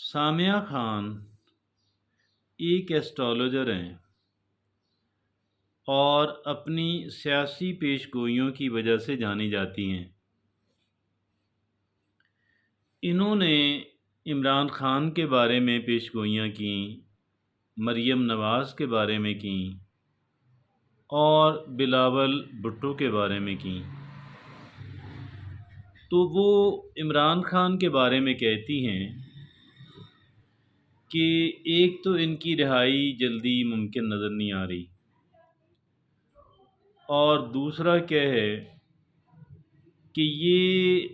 سامعہ خان ایک ایسٹرالوجر ہیں اور اپنی سیاسی پیش گوئیوں کی وجہ سے جانی جاتی ہیں۔ انہوں نے عمران خان کے بارے میں پیش گوئیاں کیں، مریم نواز کے بارے میں کیں اور بلاول بھٹو کے بارے میں کیں۔ تو وہ عمران خان کے بارے میں کہتی ہیں کہ ایک تو ان کی رہائی جلدی ممکن نظر نہیں آ رہی، اور دوسرا کیا ہے کہ یہ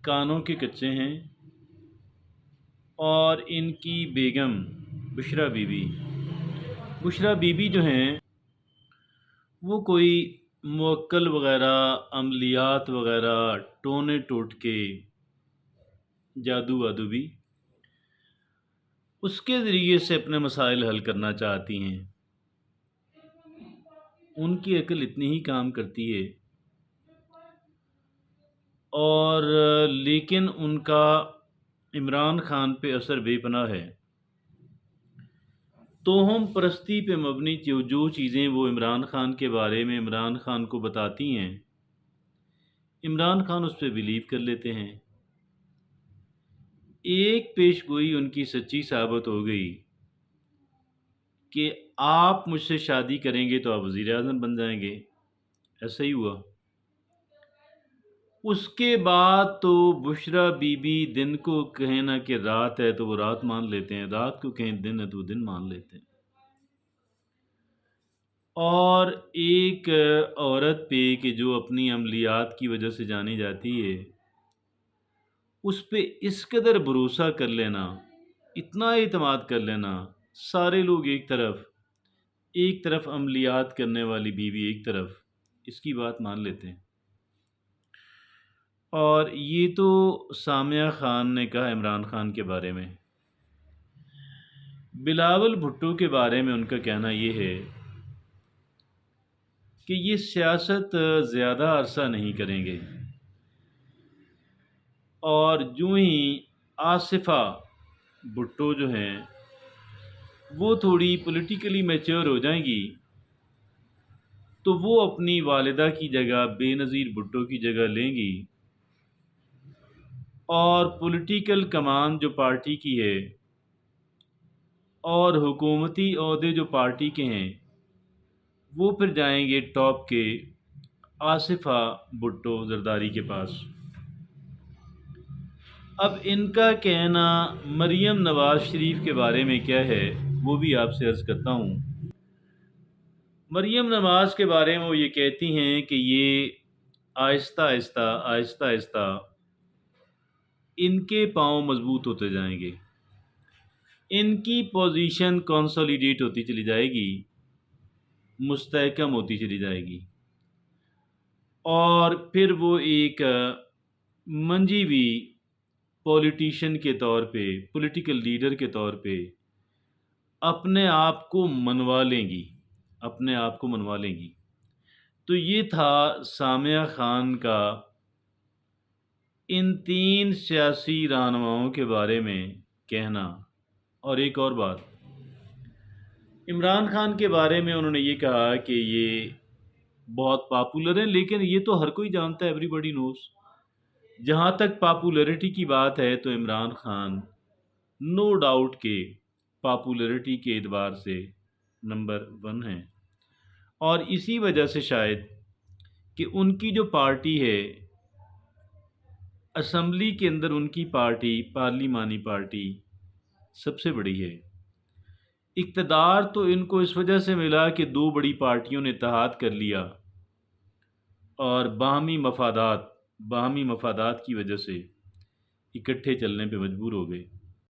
کانوں کے کچے ہیں، اور ان کی بیگم بشرا بی بی جو ہیں وہ کوئی موکل وغیرہ، عملیات وغیرہ، ٹونے ٹوٹکے، جادو وادو بھی اس کے ذریعے سے اپنے مسائل حل کرنا چاہتی ہیں۔ ان کی عقل اتنی ہی کام کرتی ہے، اور لیکن ان کا عمران خان پہ اثر بے پناہ ہے۔ توہم پرستی پہ مبنی جو چیزیں وہ عمران خان کے بارے میں عمران خان کو بتاتی ہیں، عمران خان اس پہ بلیو کر لیتے ہیں۔ ایک پیش گوئی ان کی سچی ثابت ہو گئی کہ آپ مجھ سے شادی کریں گے تو آپ وزیر اعظم بن جائیں گے۔ ایسا ہی ہوا۔ اس کے بعد تو بشرا بی بی دن کو کہیں نہ کہ رات ہے تو وہ رات مان لیتے ہیں، رات کو کہیں دن ہے تو وہ دن مان لیتے ہیں۔ اور ایک عورت پہ کہ جو اپنی عملیات کی وجہ سے جانی جاتی ہے، اس پہ اس قدر بھروسہ کر لینا، اتنا اعتماد کر لینا، سارے لوگ ایک طرف عملیات کرنے والی بیوی ایک طرف، اس کی بات مان لیتے ہیں۔ اور یہ تو سامعہ خان نے کہا عمران خان کے بارے میں۔ بلاول بھٹو کے بارے میں ان کا کہنا یہ ہے کہ یہ سیاست زیادہ عرصہ نہیں کریں گے، اور جو ہی آصفہ بھٹو جو ہیں وہ تھوڑی پولیٹیکلی میچور ہو جائیں گی تو وہ اپنی والدہ کی جگہ بے نظیر بھٹو کی جگہ لیں گی، اور پولیٹیکل کمان جو پارٹی کی ہے اور حکومتی عہدے جو پارٹی کے ہیں وہ پھر جائیں گے ٹاپ کے آصفہ بھٹو زرداری کے پاس۔ اب ان کا کہنا مریم نواز شریف کے بارے میں کیا ہے وہ بھی آپ سے عرض کرتا ہوں۔ مریم نواز کے بارے میں وہ یہ کہتی ہیں کہ یہ آہستہ آہستہ ان کے پاؤں مضبوط ہوتے جائیں گے، ان کی پوزیشن کنسولیڈیٹ ہوتی چلی جائے گی، مستحکم ہوتی چلی جائے گی، اور پھر وہ ایک منجھی ہوئی پولیٹیشین کے طور پہ، پولیٹیکل لیڈر کے طور پہ اپنے آپ کو منوا لیں گی۔ تو یہ تھا سامعہ خان کا ان تین سیاسی رہنماؤں کے بارے میں کہنا۔ اور ایک اور بات، عمران خان کے بارے میں انہوں نے یہ کہا کہ یہ بہت پاپولر ہیں، لیکن یہ تو ہر کوئی جانتا ہے، ایوری بڈی نوز۔ جہاں تک پاپولیرٹی کی بات ہے تو عمران خان نو ڈاؤٹ کہ پاپولیرٹی کے اعتبار سے نمبر 1 ہیں، اور اسی وجہ سے شاید کہ ان کی جو پارٹی ہے، اسمبلی کے اندر ان کی پارٹی، پارلیمانی پارٹی سب سے بڑی ہے۔ اقتدار تو ان کو اس وجہ سے ملا کہ 2 بڑی پارٹیوں نے اتحاد کر لیا اور باہمی مفادات کی وجہ سے اکٹھے چلنے پہ مجبور ہو گئے۔